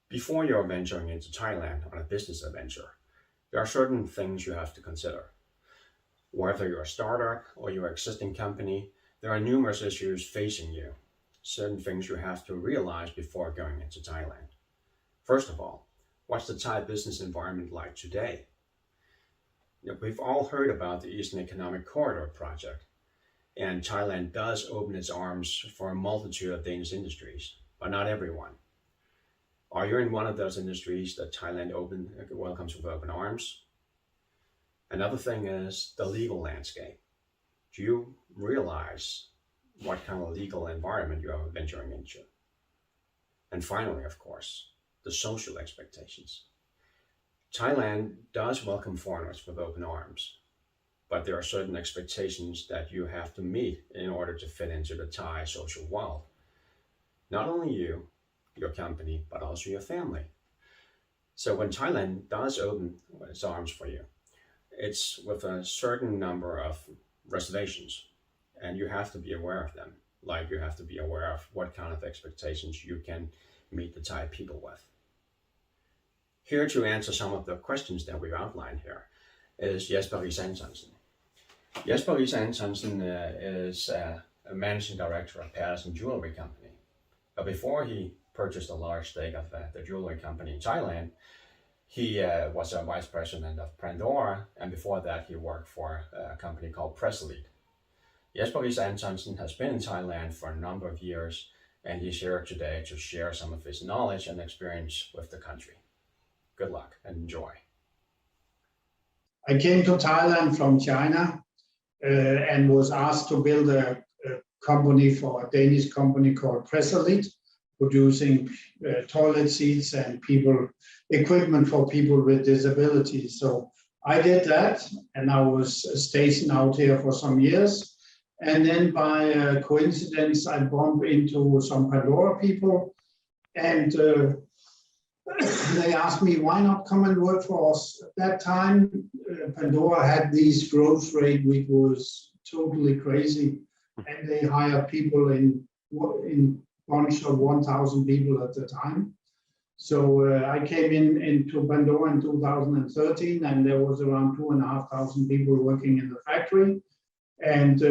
Before you're venturing into Thailand on a business adventure, there are certain things you have to consider. Whether you're a startup or your existing company, there are numerous issues facing you. Certain things you have to realize before going into Thailand. First of all, what's the Thai business environment like today? We've all heard about the Eastern Economic Corridor project, and Thailand does open its arms for a multitude of Danish industries, but not everyone. Are you in one of those industries that welcomes with open arms? Another thing is the legal landscape. Do you realize what kind of legal environment you are venturing into? And finally, of course, the social expectations. Thailand does welcome foreigners with open arms, but there are certain expectations that you have to meet in order to fit into the Thai social world. Not only you, your company, but also your family. So when Thailand does open its arms for you, it's with a certain number of reservations, and you have to be aware of them. Like you have to be aware of what kind of expectations you can meet the Thai people with. Here to answer some of the questions that we've outlined here is Jesper Riis-Antonsen. Jesper Riis-Antonsen is a managing director of Paterson Jewellery company. But before he purchased a large stake of the jewelry company in Thailand, he was a vice president of Pandora, and before that he worked for a company called Pressalite. Jesper Riis-Antonsen has been in Thailand for a number of years, and he's here today to share some of his knowledge and experience with the country. Good luck and enjoy. I came to Thailand from China and was asked to build a company for a Danish company called Pressalite, producing toilet seats and equipment for people with disabilities. So I did that, and I was stationed out here for some years. And then by coincidence, I bumped into some Pandora people, and they asked me, why not come and work for us? At that time, Pandora had this growth rate, which was totally crazy. And they hired people in bunch of 1,000 people at the time. So I came into Pandora in 2013, and there was around 2,500 people working in the factory. And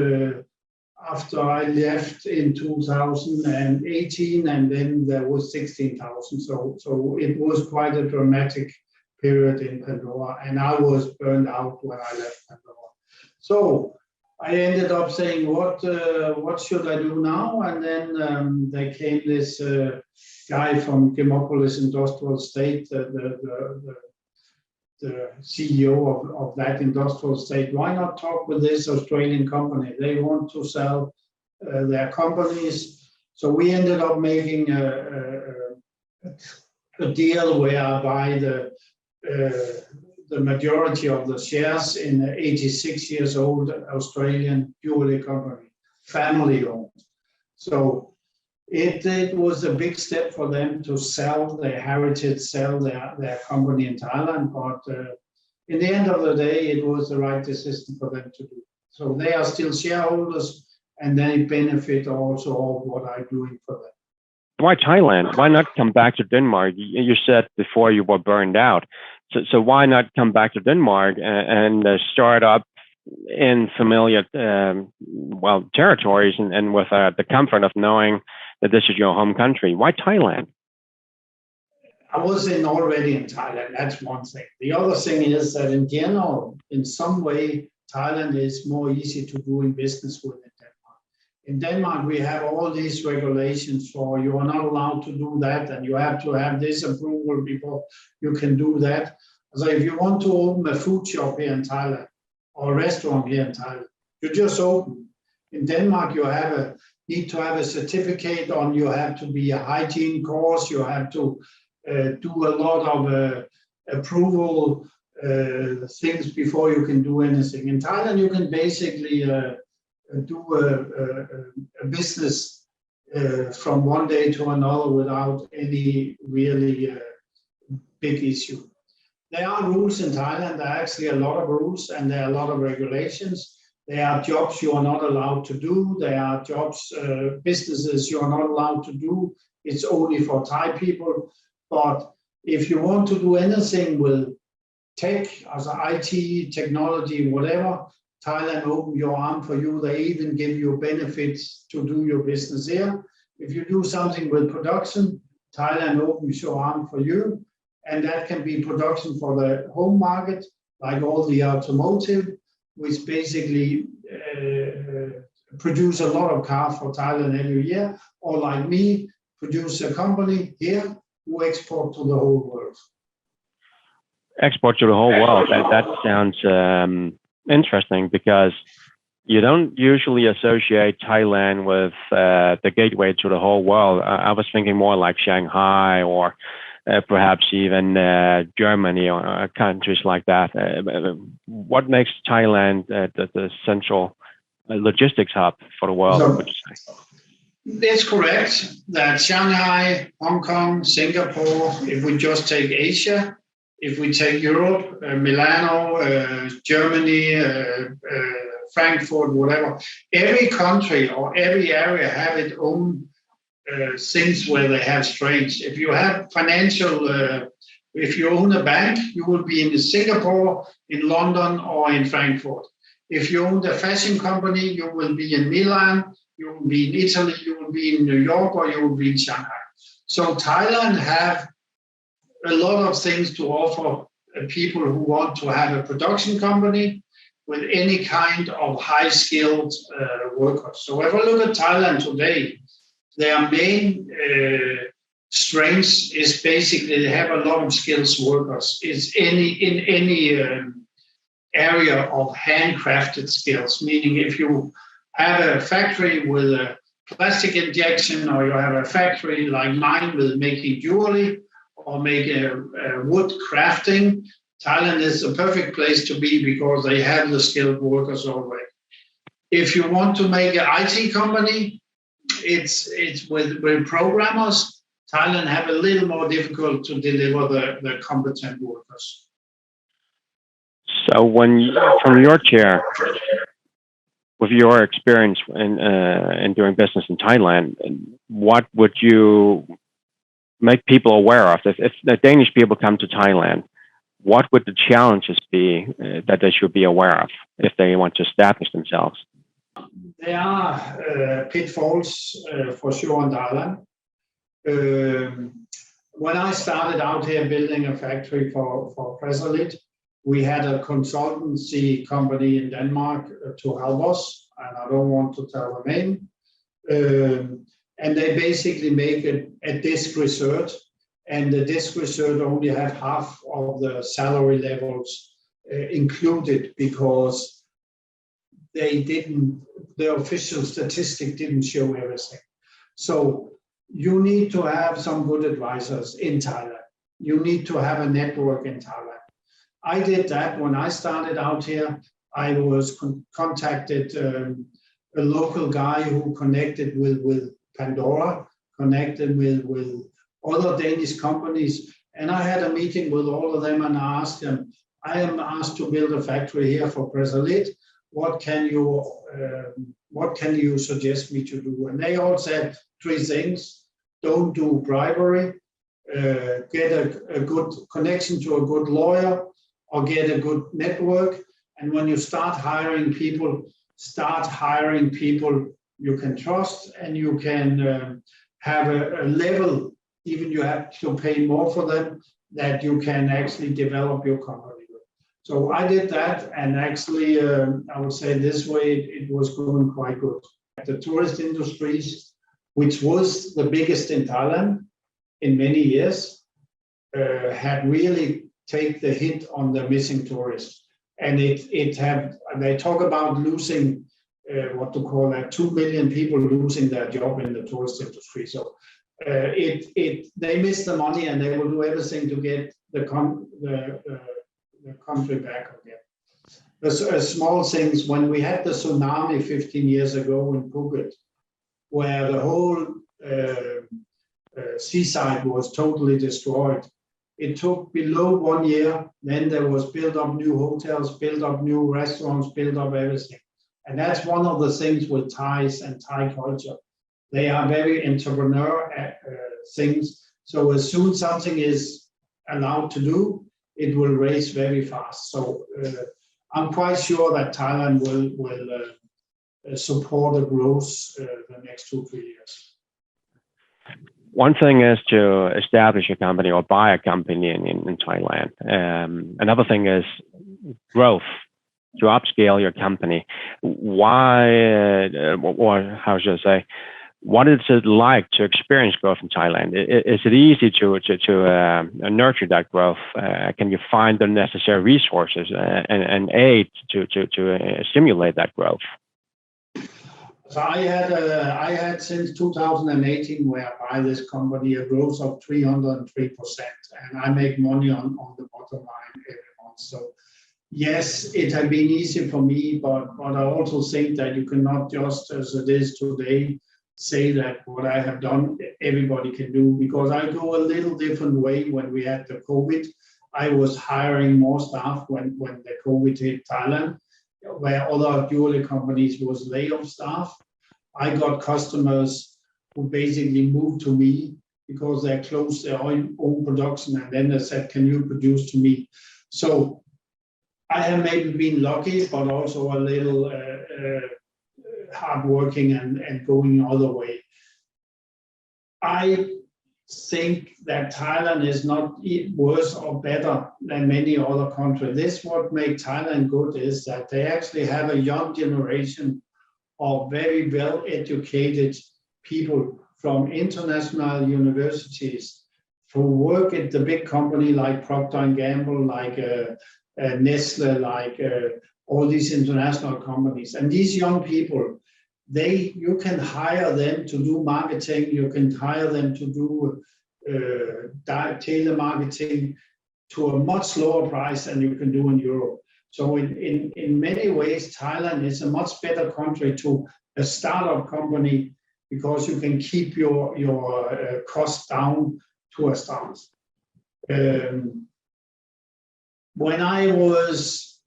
after I left in 2018, and then there was 16,000. So it was quite a dramatic period in Pandora, and I was burned out when I left Pandora. So I ended up saying, what should I do now? And then there came this guy from Demopolis Industrial Estate, the CEO of that industrial estate. Why not talk with this Australian company? They want to sell their companies. So we ended up making a deal whereby the majority of the shares in an 86-year-old Australian jewelry company, family owned. So it was a big step for them to sell their heritage, sell their company in Thailand. But in the end of the day, it was the right decision for them to do. So they are still shareholders, and they benefit also of what I'm doing for them. Why Thailand? Why not come back to Denmark? You said before you were burned out. So why not come back to Denmark and start up in familiar, territories and with the comfort of knowing that this is your home country? Why Thailand? I was already in Thailand. That's one thing. The other thing is that in general, in some way, Thailand is more easy to do in business with in Denmark. In Denmark, we have all these regulations for you are not allowed to do that, and you have to have this approval before you can do that. So if you want to open a food shop here in Thailand or a restaurant here in Thailand, you just open. In Denmark, you need to have a certificate on, you have to be a hygiene course, you have to do a lot of approval things before you can do anything. In Thailand, you can basically do a business from one day to another without any really big issue. There are rules in Thailand. There are actually a lot of rules, and there are a lot of regulations. There are jobs you are not allowed to do. There are jobs, businesses you are not allowed to do. It's only for Thai people. But if you want to do anything with tech, as IT, technology, whatever, Thailand open your arm for you. They even give you benefits to do your business here. If you do something with production, Thailand opens your arm for you. And that can be production for the home market, like all the automotive, which basically produce a lot of cars for Thailand every year, or like me, produce a company here who export to the whole world. Export to the whole world. That sounds interesting, because you don't usually associate Thailand with the gateway to the whole world. I was thinking more like Shanghai, or perhaps even Germany, or countries like that. What makes Thailand the central logistics hub for the world, would you say? It's correct that Shanghai, Hong Kong, Singapore, if we just take Asia, if we take Europe, Milano, Germany, Frankfurt, whatever, every country or every area have its own things where they have strengths. If you have financial, if you own a bank, you will be in Singapore, in London, or in Frankfurt. If you own a fashion company, you will be in Milan, you will be in Italy, you will be in New York, or you will be in Shanghai. So Thailand have a lot of things to offer people who want to have a production company with any kind of high-skilled workers. So if I look at Thailand today, their main strengths is basically they have a lot of skilled workers. It's in any area of handcrafted skills, meaning if you have a factory with a plastic injection, or you have a factory like mine with making jewelry or making wood crafting, Thailand is the perfect place to be because they have the skilled workers already. If you want to make an IT company, it's with programmers. Thailand have a little more difficult to deliver the competent workers. So from your chair, with your experience in doing business in Thailand, what would you make people aware of? If the Danish people come to Thailand, what would the challenges be that they should be aware of if they want to establish themselves? There are pitfalls for sure in Thailand. When I started out here building a factory for Presalit, we had a consultancy company in Denmark to help us, and I don't want to tell the name. And they basically make a disc research, and the disc research only had half of the salary levels included because the official statistic didn't show everything. So you need to have some good advisors in Thailand. You need to have a network in Thailand. I did that when I started out here. I was contacted a local guy who connected with Pandora, connected with other Danish companies. And I had a meeting with all of them and I asked them, I am asked to build a factory here for Presalit. What can you suggest me to do? And they all said 3 things. Don't do bribery, get a good connection to a good lawyer, or get a good network. And when you start hiring people you can trust, and you can have a level, even you have to pay more for them, that you can actually develop your company with. So I did that, and actually, I would say this way, it was going quite good. The tourist industries, which was the biggest in Thailand in many years, had really take the hit on the missing tourists. And they talk about losing, 2 million people losing their job in the tourist industry. So they miss the money, and they will do everything to get the country back again. Small things, when we had the tsunami 15 years ago in Phuket, where the whole seaside was totally destroyed, it took below 1 year. Then there was built up new hotels, built up new restaurants, built up everything. And that's one of the things with Thais and Thai culture. They are very entrepreneur things. So as soon as something is allowed to do, it will raise very fast. So I'm quite sure that Thailand will support the growth the next 2-3 years. One thing is to establish a company or buy a company in Thailand. Another thing is growth, to upscale your company. Why, or how should I say, what is it like to experience growth in Thailand? Is it easy to nurture that growth? Can you find the necessary resources and aid to stimulate that growth? So I had since 2018, where I buy this company, a growth of 303%, and I make money on the bottom line every month. So yes, it had been easy for me, but I also think that you cannot just, as it is today, say that what I have done, everybody can do, because I go a little different way. When we had the COVID, I was hiring more staff when the COVID hit Thailand, where other jewelry companies was lay off staff. I got customers who basically moved to me because they closed their own production, and then they said, can you produce to me? So I have maybe been lucky, but also a little hardworking and going the other way. I think that Thailand is not worse or better than many other countries. This what makes Thailand good is that they actually have a young generation of very well-educated people from international universities who work at the big company like Procter & Gamble, like Nestle, like all these international companies. And these young people, you can hire them to do marketing, you can hire them to do telemarketing to a much lower price than you can do in Europe. So in many ways, Thailand is a much better country to a startup company, because you can keep your costs down to a start. When I was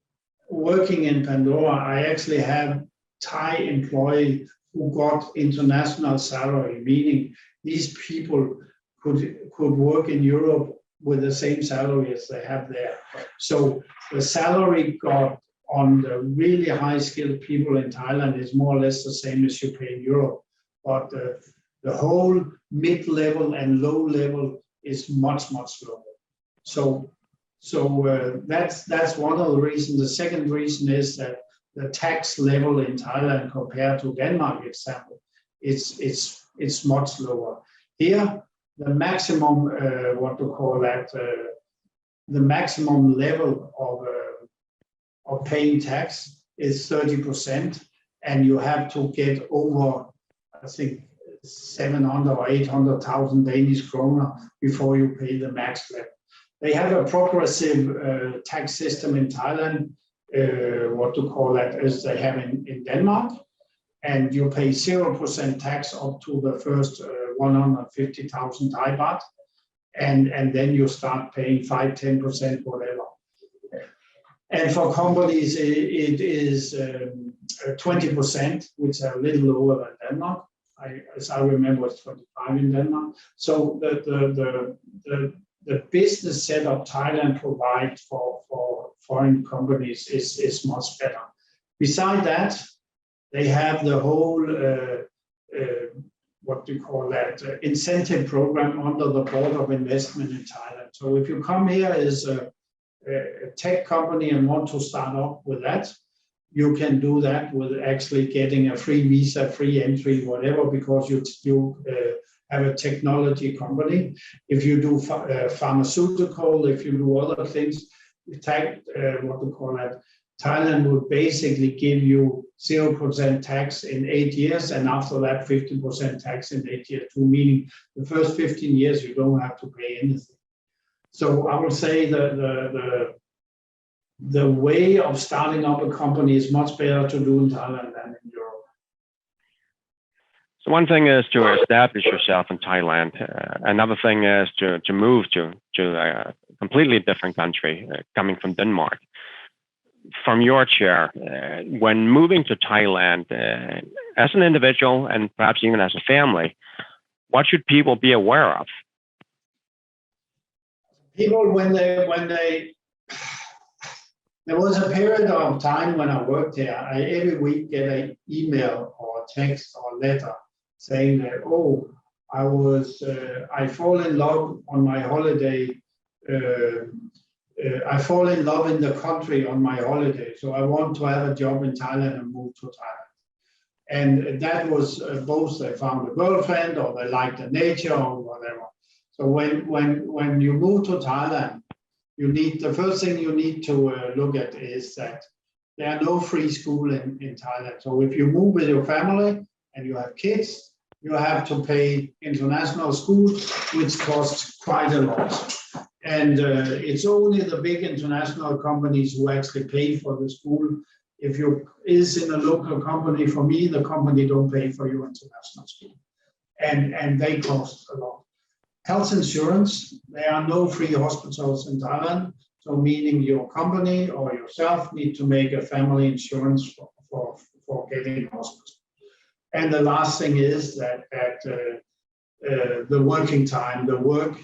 working in Pandora, I actually have Thai employee who got international salary, meaning these people could work in Europe with the same salary as they have there. So the salary got on the really high skilled people in Thailand is more or less the same as you pay in Europe. But the whole mid-level and low level is much, much lower. So that's one of the reasons. The second reason is that the tax level in Thailand compared to Denmark, example, it's much lower. Here, the maximum, the maximum level of paying tax is 30%, and you have to get over, I think, 700 or 800,000 Danish kroner before you pay the max level. They have a progressive tax system in Thailand, as they have in Denmark, and you pay 0% tax up to the first 150,000 Thai baht, and then you start paying 5-10%, whatever. And for companies, it is 20%, which is a little lower than Denmark. As I remember, it's 25 in Denmark. So the business setup Thailand provides for foreign companies is much better. Besides that, they have the whole incentive program under the Board of Investment in Thailand. So if you come here as a tech company and want to start up with that, you can do that with actually getting a free visa, free entry, whatever, because you have a technology company. If you do pharmaceutical, if you do other things, Thailand would basically give you 0% tax in 8 years, and after that 15% tax in 8 years too, meaning the first 15 years you don't have to pay anything. So I would say the way of starting up a company is much better to do in Thailand than in Europe. So one thing is to establish yourself in Thailand. Another thing is to move to a completely different country, coming from Denmark. From your chair, when moving to Thailand, as an individual and perhaps even as a family, what should people be aware of? People, there was a period of time when I worked here, I every week get an email or text or letter saying that, oh, I fall in love on my holiday. I fall in love in the country on my holiday, so I want to have a job in Thailand and move to Thailand. And that was both they found a girlfriend or they liked the nature or whatever. So when you move to Thailand, the first thing you need to look at is that there are no free school in Thailand. So if you move with your family and you have kids, you have to pay international school, which costs quite a lot. And it's only the big international companies who actually pay for the school. If you is in a local company, for me, the company don't pay for your international school. And they cost a lot. Health insurance, there are no free hospitals in Thailand. So meaning your company or yourself need to make a family insurance for getting hospital. And the last thing is that the working time, the work.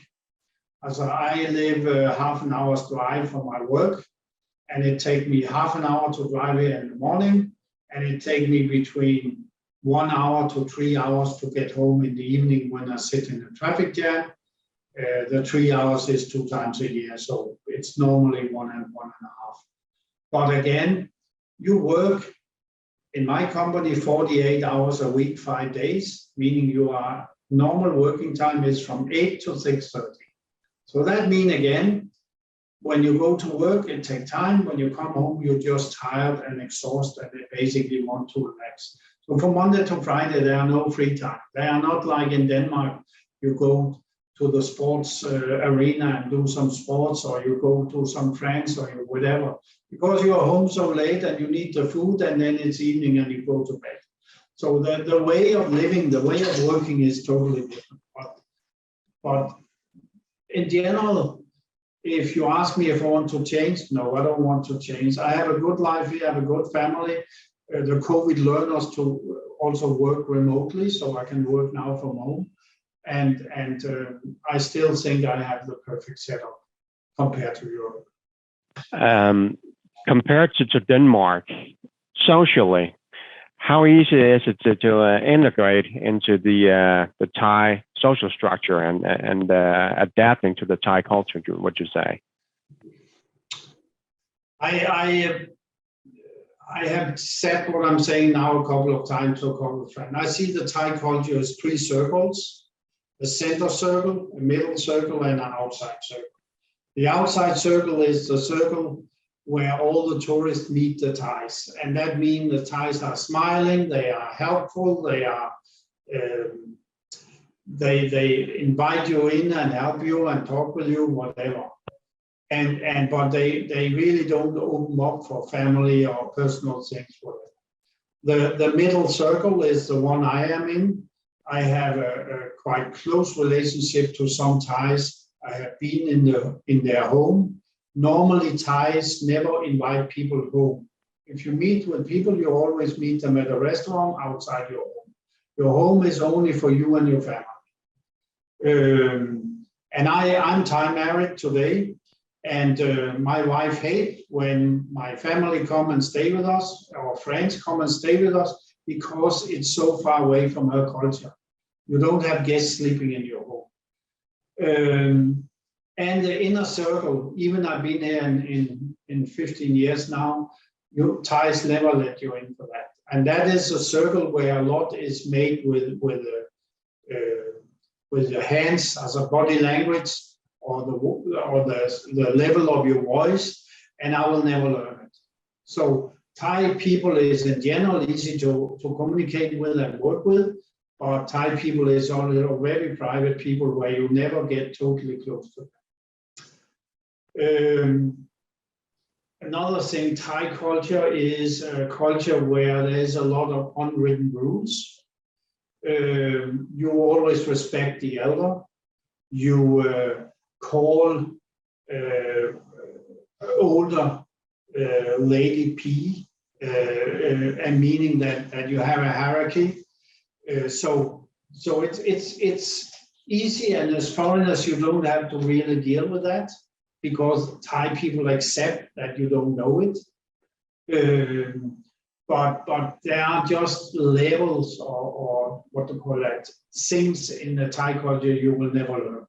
So I live half an hour's drive from my work, and it takes me half an hour to drive here in the morning, and it takes me between 1 hour to 3 hours to get home in the evening when I sit in the traffic jam. The 3 hours is 2 times a year, so it's normally 1 and 1.5. But again, you work in my company 48 hours a week, 5 days, meaning your normal working time is from 8 to 6:30. So that means again, when you go to work, it takes time. When you come home, you're just tired and exhausted and basically want to relax. So from Monday to Friday, there are no free time. They are not like in Denmark, you go to the sports arena and do some sports, or you go to some friends or whatever, because you are home so late and you need the food, and then it's evening and you go to bed. So the way of living, the way of working is totally different. But in general, if you ask me if I want to change, no, I don't want to change. I have a good life here, I have a good family. The COVID learned us to also work remotely, so I can work now from home. And I still think I have the perfect setup compared to Europe. Compared to Denmark, socially, how easy is it to integrate into the Thai social structure and adapting to the Thai culture? Would you say? I have said what I'm saying now a couple of times to a couple of friends. I see the Thai culture as 3 circles: a center circle, a middle circle, and an outside circle. The outside circle is the circle where all the tourists meet the Thais, and that means the Thais are smiling, they are helpful, they invite you in and help you and talk with you, whatever. But they really don't open up for family or personal things. Whatever. The middle circle is the one I am in. I have a quite close relationship to some Thais. I have been in their home. Normally, Thais never invite people home. If you meet with people, you always meet them at a restaurant outside your home. Your home is only for you and your family. And I'm Thai married today, and my wife hates when my family come and stay with us, or friends come and stay with us, because it's so far away from her culture. You don't have guests sleeping in your home. And the inner circle, even I've been here in 15 years now, Thais never let you in for that. And that is a circle where a lot is made with your hands as a body language, or the level of your voice, and I will never learn it. So Thai people is in general easy to communicate with and work with, but Thai people is only very private people where you never get totally close to them. Another thing, Thai culture is a culture where there's a lot of unwritten rules. You always respect the elder. You call older lady P, and meaning that you have a hierarchy. So it's easy, and as foreigners you don't have to really deal with that. because Thai people accept that you don't know it. But there are just levels or what to call that, things in the Thai culture you will never learn.